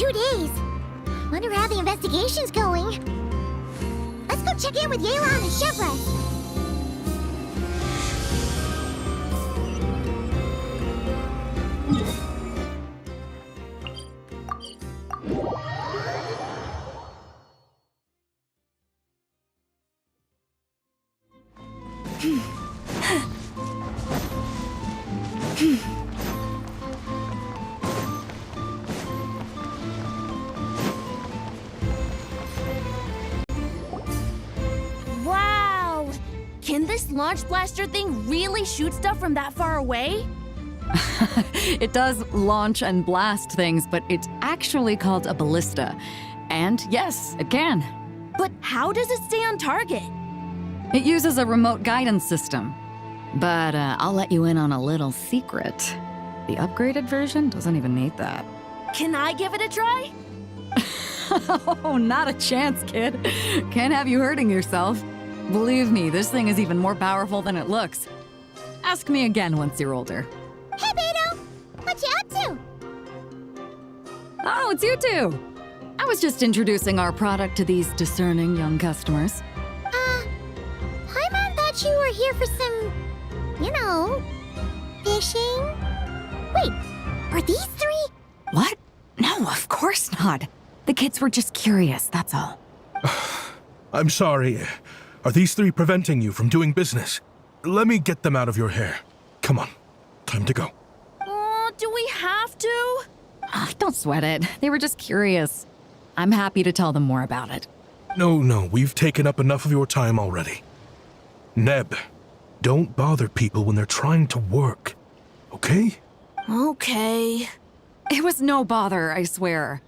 2 days. Wonder how the investigation's going. Let's go check in with Yelan and Chevreuse. Wow! Can this launch blaster thing really shoot stuff from that far away? It does launch and blast things, but it's actually called a ballista. And yes, it can. But how does it stay on target? It uses a remote guidance system. But I'll let you in on a little secret. The upgraded version doesn't even need that. Can I give it a try? Oh, not a chance, kid. Can't have you hurting yourself. Believe me, this thing is even more powerful than it looks. Ask me again once you're older. Hey, Beto! What you up to? Oh, it's you two. I was just introducing our product to these discerning young customers. Paimon thought you were here for some, fishing? Wait, are these three? What? No, of course not. The kids were just curious, that's all. I'm sorry. Are these three preventing you from doing business? Let me get them out of your hair. Come on, time to go. Do we have to? Don't sweat it. They were just curious. I'm happy to tell them more about it. No, we've taken up enough of your time already. Neb, don't bother people when they're trying to work, okay? Okay. It was no bother, I swear.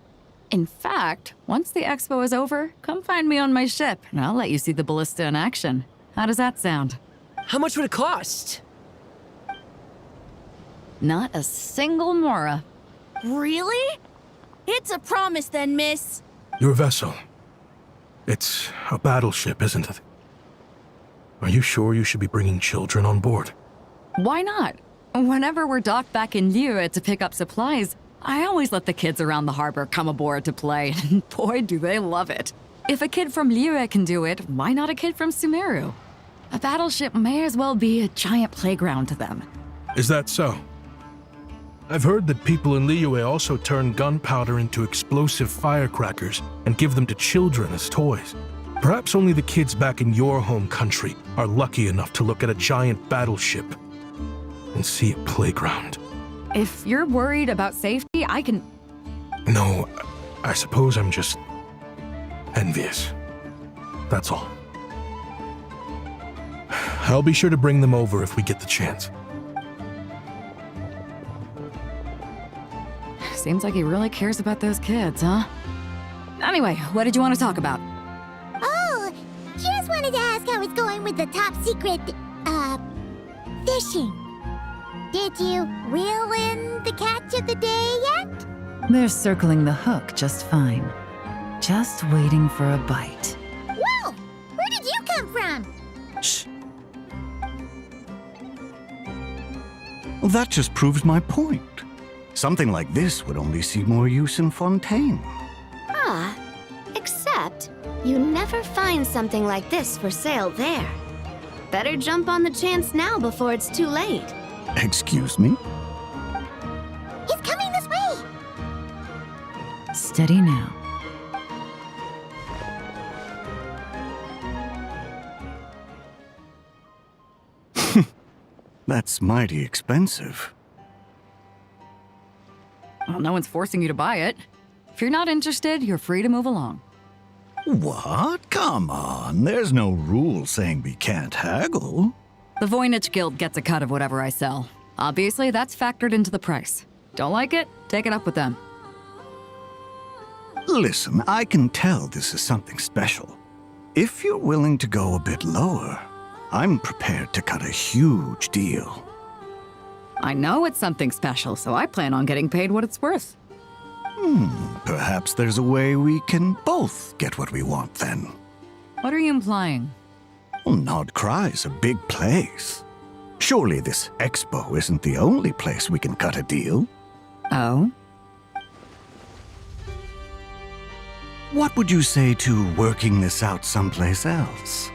In fact, once the expo is over, come find me on my ship, and I'll let you see the ballista in action. How does that sound? How much would it cost? Not a single mora. Really? It's a promise then, miss. Your vessel. It's a battleship, isn't it? Are you sure you should be bringing children on board? Why not? Whenever we're docked back in Liyue to pick up supplies, I always let the kids around the harbor come aboard to play, and boy, do they love it. If a kid from Liyue can do it, why not a kid from Sumeru? A battleship may as well be a giant playground to them. Is that so? I've heard that people in Liyue also turn gunpowder into explosive firecrackers and give them to children as toys. Perhaps only the kids back in your home country are lucky enough to look at a giant battleship and see a playground. If you're worried about safety, I can... No, I suppose I'm just envious. That's all. I'll be sure to bring them over if we get the chance. Seems like he really cares about those kids, huh? Anyway, what did you want to talk about? Oh, just wanted to ask how it's going with the top secret, fishing. Did you reel in the catch of the day yet? They're circling the hook just fine. Just waiting for a bite. Whoa! Where did you come from? Shh. Well, that just proves my point. Something like this would only see more use in Fontaine. Except you never find something like this for sale there. Better jump on the chance now before it's too late. Excuse me? He's coming this way! Steady now. That's mighty expensive. Well, no one's forcing you to buy it. If you're not interested, you're free to move along. What? Come on, there's no rule saying we can't haggle. The Voynich Guild gets a cut of whatever I sell. Obviously, that's factored into the price. Don't like it? Take it up with them. Listen, I can tell this is something special. If you're willing to go a bit lower, I'm prepared to cut a huge deal. I know it's something special, so I plan on getting paid what it's worth. Perhaps there's a way we can both get what we want then. What are you implying? Well, Nod Cry's a big place. Surely this expo isn't the only place we can cut a deal. Oh? What would you say to working this out someplace else?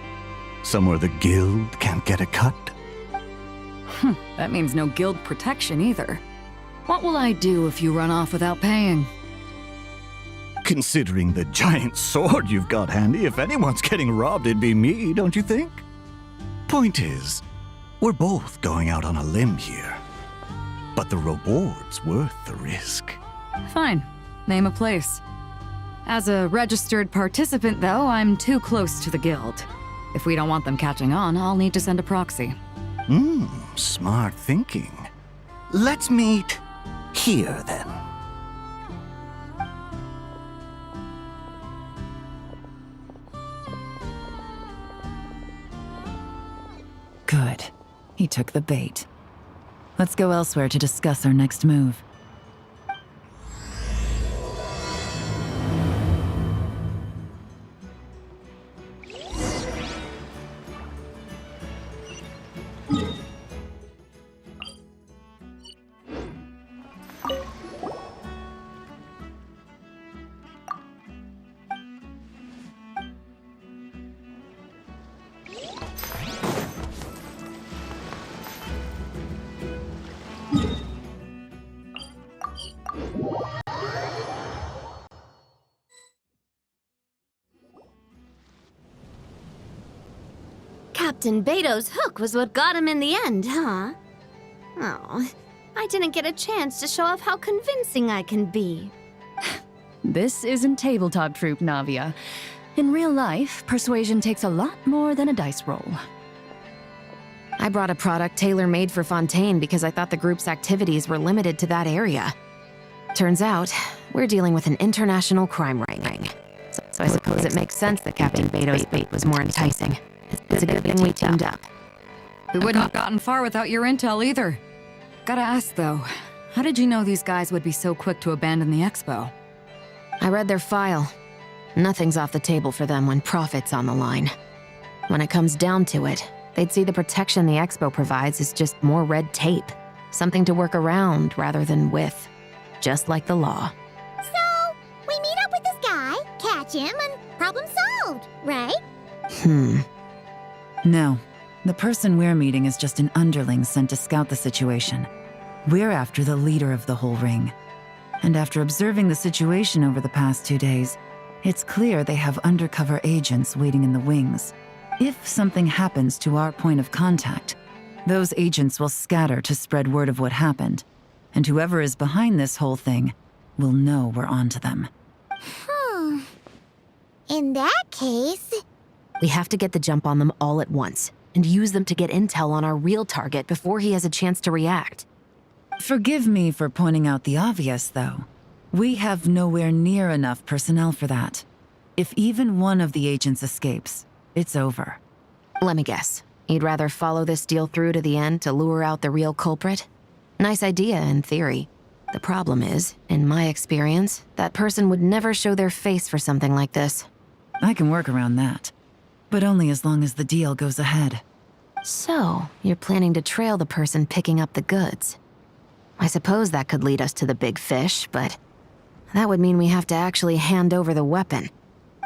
Somewhere the guild can't get a cut? That means no guild protection either. What will I do if you run off without paying? Considering the giant sword you've got handy, if anyone's getting robbed, it'd be me, don't you think? Point is, we're both going out on a limb here. But the reward's worth the risk. Fine. Name a place. As a registered participant, though, I'm too close to the guild. If we don't want them catching on, I'll need to send a proxy. Smart thinking. Let's meet here, then. Good. He took the bait. Let's go elsewhere to discuss our next move. Captain Beto's hook was what got him in the end, huh? Oh, I didn't get a chance to show off how convincing I can be. This isn't tabletop troop, Navia. In real life, persuasion takes a lot more than a dice roll. I brought a product tailor-made for Fontaine because I thought the group's activities were limited to that area. Turns out, we're dealing with an international crime ring. So I suppose it makes sense that Captain Beto's bait was more enticing. It's a good thing we teamed up. We wouldn't have gotten far without your intel either. Gotta ask, though, how did you know these guys would be so quick to abandon the expo? I read their file. Nothing's off the table for them when profit's on the line. When it comes down to it, they'd see the protection the expo provides as just more red tape. Something to work around rather than with. Just like the law. So, we meet up with this guy, catch him, and problem solved, right? No. The person we're meeting is just an underling sent to scout the situation. We're after the leader of the whole ring. And after observing the situation over the past 2 days, it's clear they have undercover agents waiting in the wings. If something happens to our point of contact, those agents will scatter to spread word of what happened. And whoever is behind this whole thing will know we're onto them. In that case... We have to get the jump on them all at once, and use them to get intel on our real target before he has a chance to react. Forgive me for pointing out the obvious, though. We have nowhere near enough personnel for that. If even one of the agents escapes, it's over. Let me guess. You'd rather follow this deal through to the end to lure out the real culprit? Nice idea, in theory. The problem is, in my experience, that person would never show their face for something like this. I can work around that. But only as long as the deal goes ahead. So, you're planning to trail the person picking up the goods. I suppose that could lead us to the big fish, but that would mean we have to actually hand over the weapon.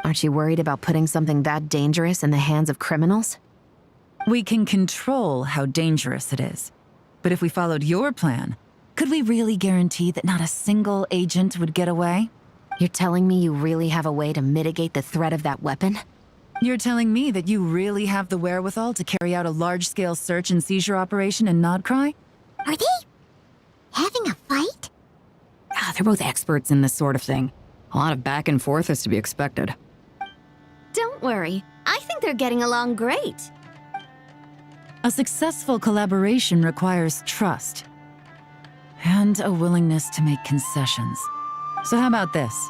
Aren't you worried about putting something that dangerous in the hands of criminals? We can control how dangerous it is. But if we followed your plan, could we really guarantee that not a single agent would get away? You're telling me you really have a way to mitigate the threat of that weapon? You're telling me that you really have the wherewithal to carry out a large-scale search and seizure operation in Nodcry? Are they having a fight? They're both experts in this sort of thing. A lot of back and forth is to be expected. Don't worry. I think they're getting along great. A successful collaboration requires trust. And a willingness to make concessions. So how about this?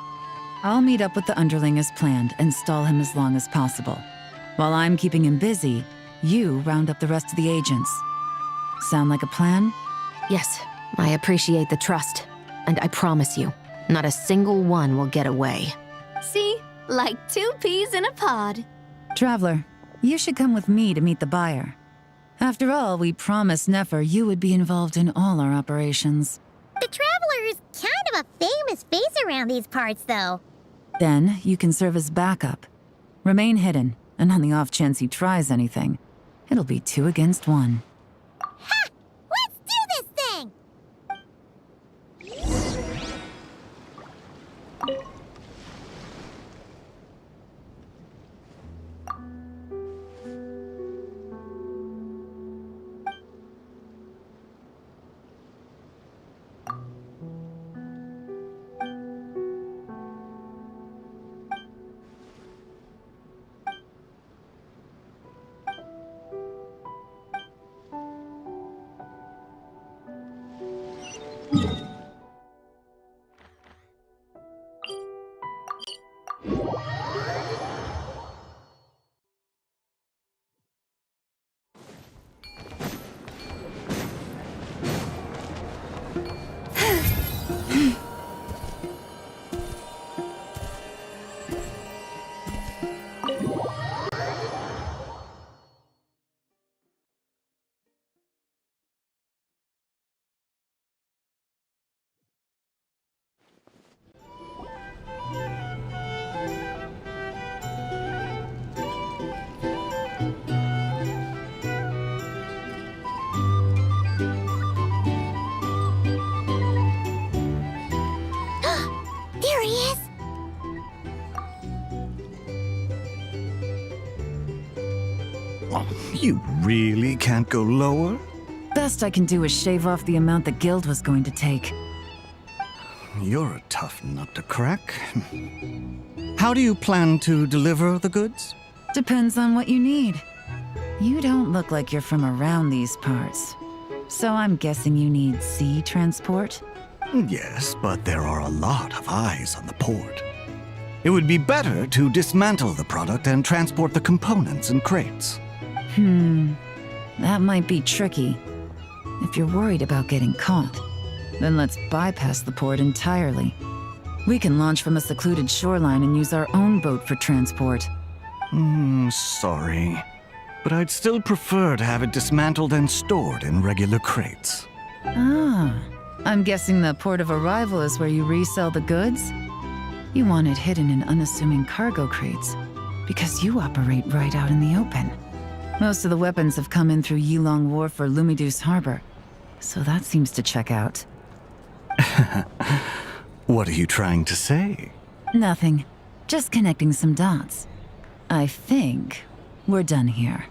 I'll meet up with the underling as planned and stall him as long as possible. While I'm keeping him busy, you round up the rest of the agents. Sound like a plan? Yes, I appreciate the trust. And I promise you, not a single one will get away. See? Like 2 peas in a pod. Traveler, you should come with me to meet the buyer. After all, we promised Nefer you would be involved in all our operations. The Traveler is kind of a famous face around these parts, though. Then you can serve as backup. Remain hidden, and on the off chance he tries anything, it'll be 2 against 1. Ha! Let's do this thing! There he is! Oh, you really can't go lower? Best I can do is shave off the amount the guild was going to take. You're a tough nut to crack. How do you plan to deliver the goods? Depends on what you need. You don't look like you're from around these parts. So I'm guessing you need sea transport? Yes, but there are a lot of eyes on the port. It would be better to dismantle the product and transport the components in crates. That might be tricky. If you're worried about getting caught, then let's bypass the port entirely. We can launch from a secluded shoreline and use our own boat for transport. Sorry. But I'd still prefer to have it dismantled and stored in regular crates. Ah, I'm guessing the port of arrival is where you resell the goods? You want it hidden in unassuming cargo crates, because you operate right out in the open. Most of the weapons have come in through Yelan Wharf or Lumiduce Harbor, so that seems to check out. What are you trying to say? Nothing. Just connecting some dots. I think we're done here.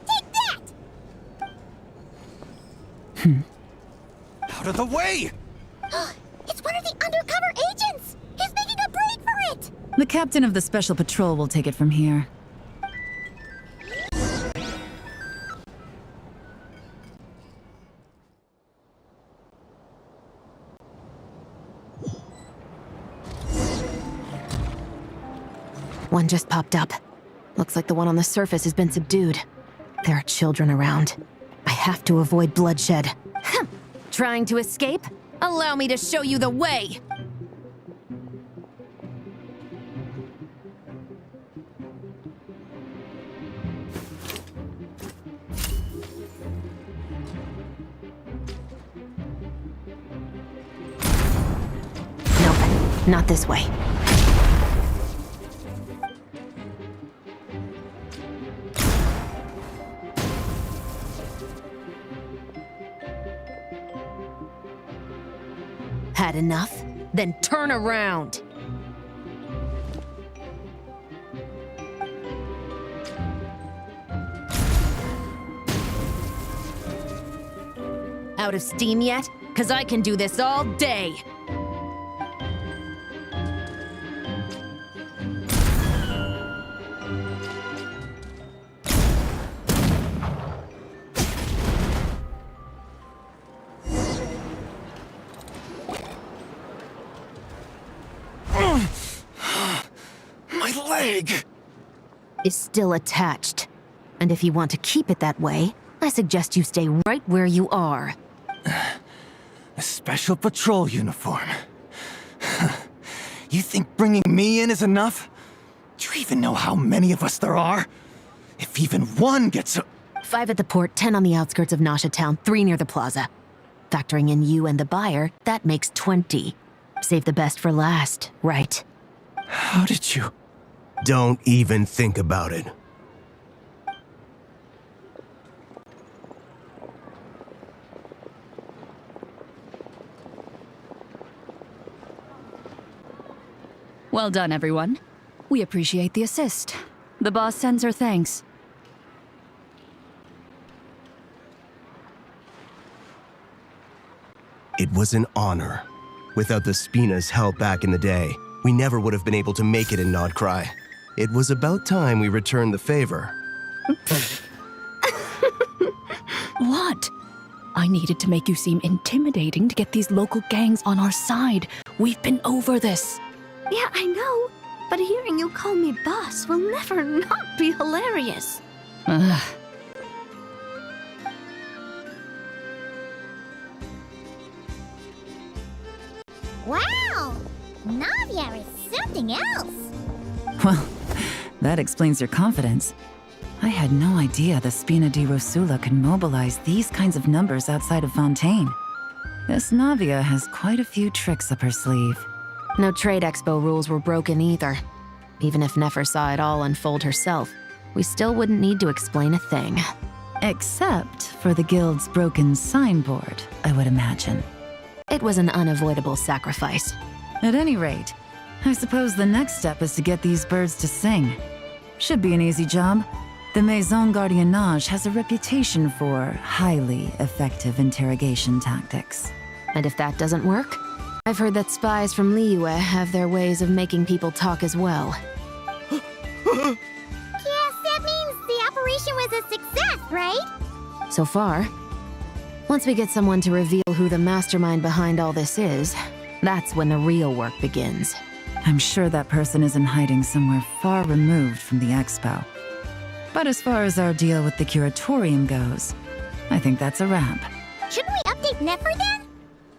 Take that! Out of the way! It's one of the undercover agents! He's making a break for it! The captain of the Special Patrol will take it from here. One just popped up. Looks like the one on the surface has been subdued. There are children around. I have to avoid bloodshed. Trying to escape? Allow me to show you the way! Nope, not this way. Had enough? Then turn around! Out of steam yet? 'Cause I can do this all day! Is still attached. And if you want to keep it that way, I suggest you stay right where you are. A special patrol uniform. You think bringing me in is enough? Do you even know how many of us there are? If even one gets a... 5 at the port, 10 on the outskirts of Nasha Town, 3 near the plaza. Factoring in you and the buyer, that makes 20. Save the best for last, right? How did you? Don't even think about it. Well done, everyone. We appreciate the assist. The boss sends her thanks. It was an honor. Without the Spina's help back in the day, we never would have been able to make it in Nodcry. It was about time we returned the favor. What? I needed to make you seem intimidating to get these local gangs on our side. We've been over this. Yeah, I know. But hearing you call me boss will never not be hilarious. Ugh. Wow! Navia is something else! Well, that explains your confidence. I had no idea the Spina di Rosula could mobilize these kinds of numbers outside of Fontaine. This Navia has quite a few tricks up her sleeve. No trade expo rules were broken either. Even if Nefer saw it all unfold herself, we still wouldn't need to explain a thing. Except for the guild's broken signboard, I would imagine. It was an unavoidable sacrifice. At any rate, I suppose the next step is to get these birds to sing. Should be an easy job. The Maison Gardaiennage has a reputation for highly effective interrogation tactics. And if that doesn't work, I've heard that spies from Liyue have their ways of making people talk as well. Yes, that means the operation was a success, right? So far. Once we get someone to reveal who the mastermind behind all this is, that's when the real work begins. I'm sure that person is in hiding somewhere far removed from the expo. But as far as our deal with the curatorium goes, I think that's a wrap. Shouldn't we update Nefer then?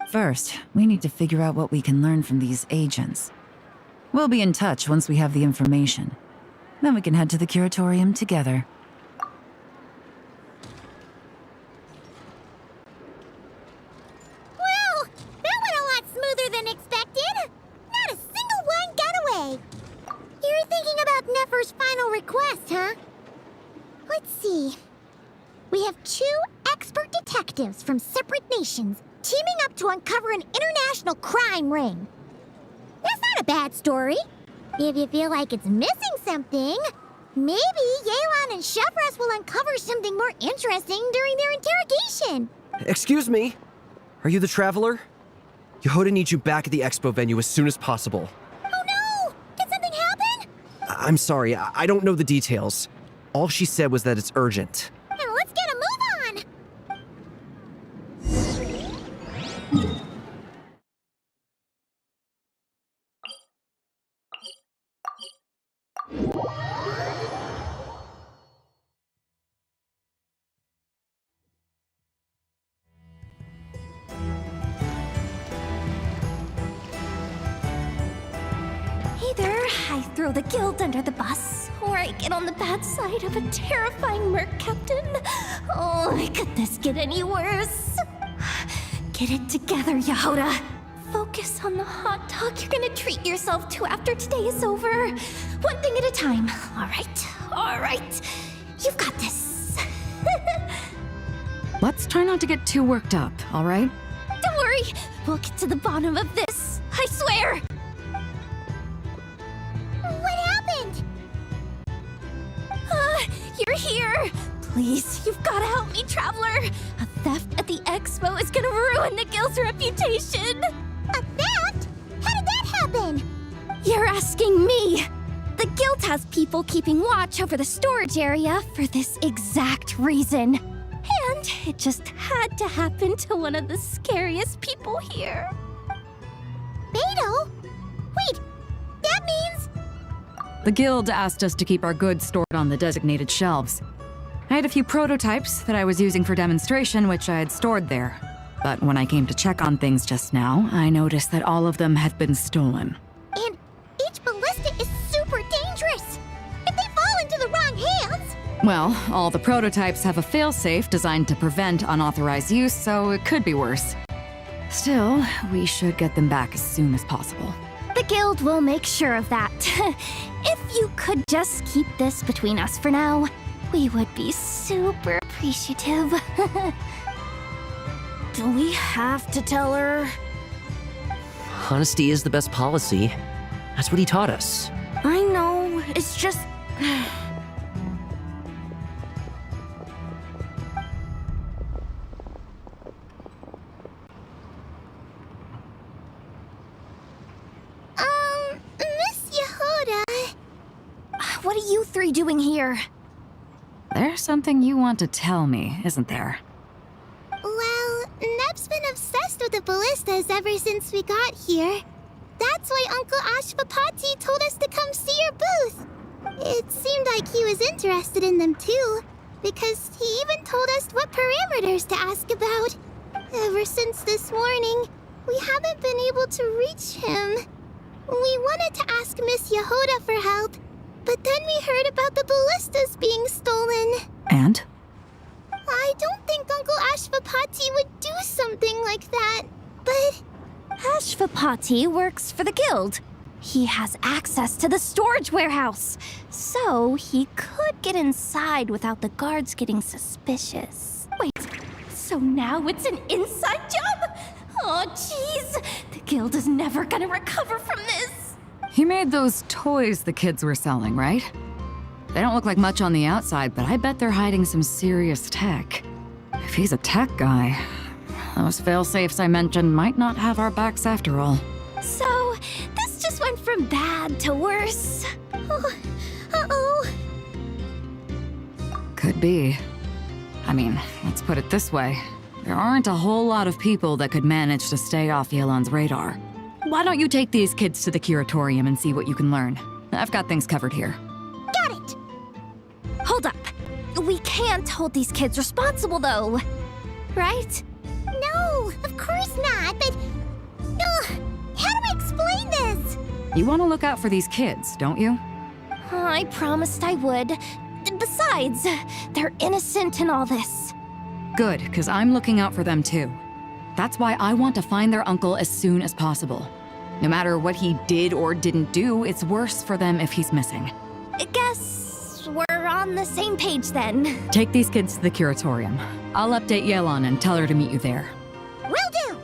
First, we need to figure out what we can learn from these agents. We'll be in touch once we have the information. Then we can head to the curatorium together. Well, that went a lot smoother than expected. Not a single one got away. You're thinking about Nefer's final request, huh? Let's see. We have 2 expert detectives from separate nations teaming up to uncover an international crime ring. That's not a bad story. If you feel like it's missing something, maybe Yelan and Chevreuse will uncover something more interesting during their interrogation. Excuse me? Are you the traveler? Yehoda needs you back at the expo venue as soon as possible. Oh no! Did something happen? I'm sorry, I don't know the details. All she said was that it's urgent. Now let's get a move on! Either I throw the guild under the bus, or I get on the bad side of a terrifying merc captain. Oh, could this get any worse? Get it together, Yehoda. Focus on the hot dog you're gonna treat yourself to after today is over. One thing at a time. All right. You've got this. Let's try not to get too worked up, all right? Don't worry. We'll get to the bottom of this. I swear. What happened? You're here! Please, you've gotta help me, Traveler! A theft at the expo is gonna ruin the guild's reputation! A theft? How did that happen? You're asking me! The guild has people keeping watch over the storage area for this exact reason. And it just had to happen to one of the scariest people here. Beto? Wait, that means... The guild asked us to keep our goods stored on the designated shelves. I had a few prototypes that I was using for demonstration, which I had stored there. But when I came to check on things just now, I noticed that all of them had been stolen. And each ballista is super dangerous. If they fall into the wrong hands... Well, all the prototypes have a failsafe designed to prevent unauthorized use, so it could be worse. Still, we should get them back as soon as possible. The guild will make sure of that. If you could just keep this between us for now, we would be super appreciative. Do we have to tell her? Honesty is the best policy. That's what he taught us. I know, it's just... Miss Yehoda... What are you three doing here? There's something you want to tell me, isn't there? Well, Neb's been obsessed with the ballistas ever since we got here. That's why Uncle Ashvapati told us to come see your booth. It seemed like he was interested in them too, because he even told us what parameters to ask about. Ever since this morning, we haven't been able to reach him. We wanted to ask Miss Yehoda for help, but then we heard about the ballistas being stolen. And? I don't think Uncle Ashvapati would do something like that, but... Ashvapati works for the guild. He has access to the storage warehouse, so he could get inside without the guards getting suspicious. Wait, so now it's an inside job? Oh, jeez. The guild is never gonna recover from this. He made those toys the kids were selling, right? They don't look like much on the outside, but I bet they're hiding some serious tech. If he's a tech guy, those fail-safes I mentioned might not have our backs after all. So, this just went from bad to worse. Oh, uh-oh. Could be. I mean, let's put it this way. There aren't a whole lot of people that could manage to stay off Yelan's radar. Why don't you take these kids to the curatorium and see what you can learn? I've got things covered here. Got it! Hold up. We can't hold these kids responsible, though. Right? No, of course not, but... how do I explain this? You want to look out for these kids, don't you? I promised I would. Besides, they're innocent in all this. Good, because I'm looking out for them too. That's why I want to find their uncle as soon as possible. No matter what he did or didn't do, it's worse for them if he's missing. I guess we're on the same page then. Take these kids to the curatorium. I'll update Yelan and tell her to meet you there. Will do!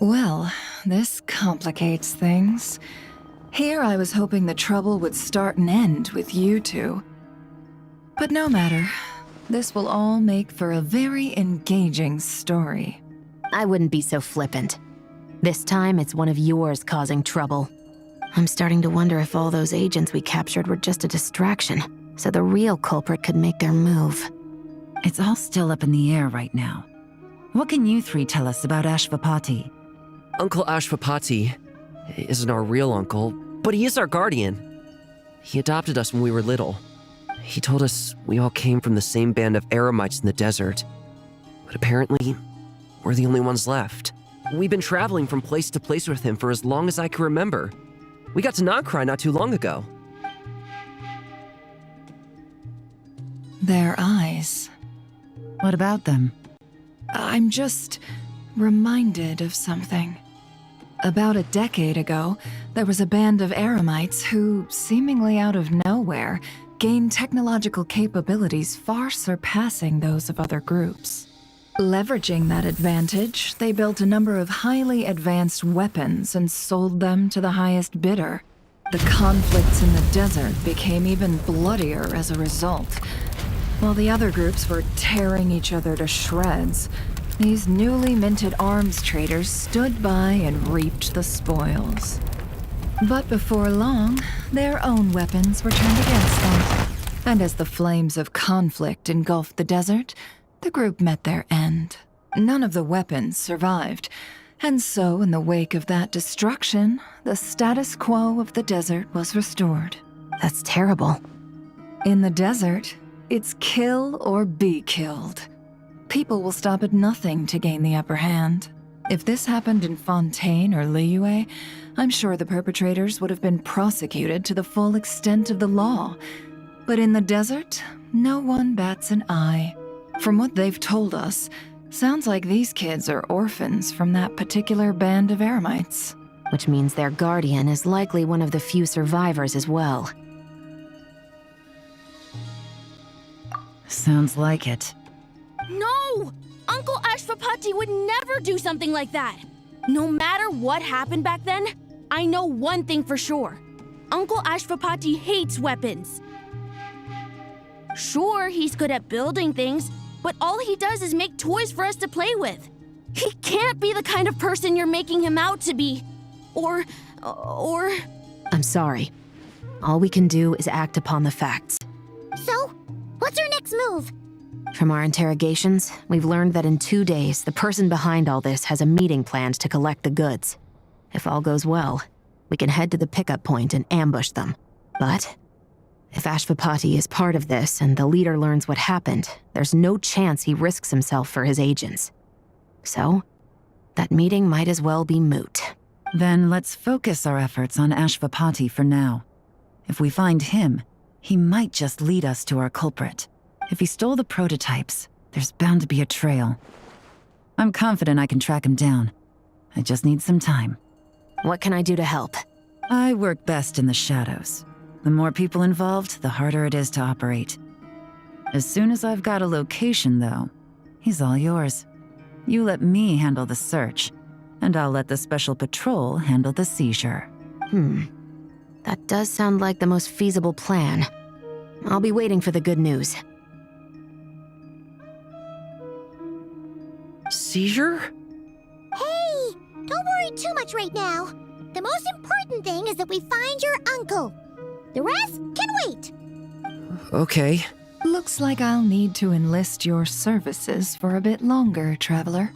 Well, this complicates things. Here I was hoping the trouble would start and end with you two. But no matter. This will all make for a very engaging story. I wouldn't be so flippant. This time, it's one of yours causing trouble. I'm starting to wonder if all those agents we captured were just a distraction, so the real culprit could make their move. It's all still up in the air right now. What can you three tell us about Ashvapati? Uncle Ashvapati isn't our real uncle, but he is our guardian. He adopted us when we were little. He told us we all came from the same band of eremites in the desert. But apparently, we're the only ones left. We've been traveling from place to place with him for as long as I can remember. We got to Nagcry not too long ago. Their eyes. What about them? I'm just reminded of something. About a decade ago, there was a band of eremites who, seemingly out of nowhere, gained technological capabilities far surpassing those of other groups. Leveraging that advantage, they built a number of highly advanced weapons and sold them to the highest bidder. The conflicts in the desert became even bloodier as a result. While the other groups were tearing each other to shreds, these newly minted arms traders stood by and reaped the spoils. But before long, their own weapons were turned against them. And as the flames of conflict engulfed the desert, the group met their end. None of the weapons survived. And so, in the wake of that destruction, the status quo of the desert was restored. That's terrible. In the desert, it's kill or be killed. People will stop at nothing to gain the upper hand. If this happened in Fontaine or Liyue, I'm sure the perpetrators would have been prosecuted to the full extent of the law. But in the desert, no one bats an eye. From what they've told us, sounds like these kids are orphans from that particular band of Eremites. Which means their guardian is likely one of the few survivors as well. Sounds like it. No! Uncle Ashvapati would never do something like that! No matter what happened back then, I know one thing for sure. Uncle Ashvapati hates weapons. Sure, he's good at building things, but all he does is make toys for us to play with. He can't be the kind of person you're making him out to be. Or... I'm sorry. All we can do is act upon the facts. So, what's our next move? From our interrogations, we've learned that in 2 days, the person behind all this has a meeting planned to collect the goods. If all goes well, we can head to the pickup point and ambush them. But if Ashvapati is part of this and the leader learns what happened, there's no chance he risks himself for his agents. So, that meeting might as well be moot. Then let's focus our efforts on Ashvapati for now. If we find him, he might just lead us to our culprit. If he stole the prototypes, there's bound to be a trail. I'm confident I can track him down. I just need some time. What can I do to help? I work best in the shadows. The more people involved, the harder it is to operate. As soon as I've got a location, though, he's all yours. You let me handle the search, and I'll let the special patrol handle the seizure. That does sound like the most feasible plan. I'll be waiting for the good news. Seizure? Hey, don't worry too much right now. The most important thing is that we find your uncle. The rest can wait. Okay. Looks like I'll need to enlist your services for a bit longer, traveler.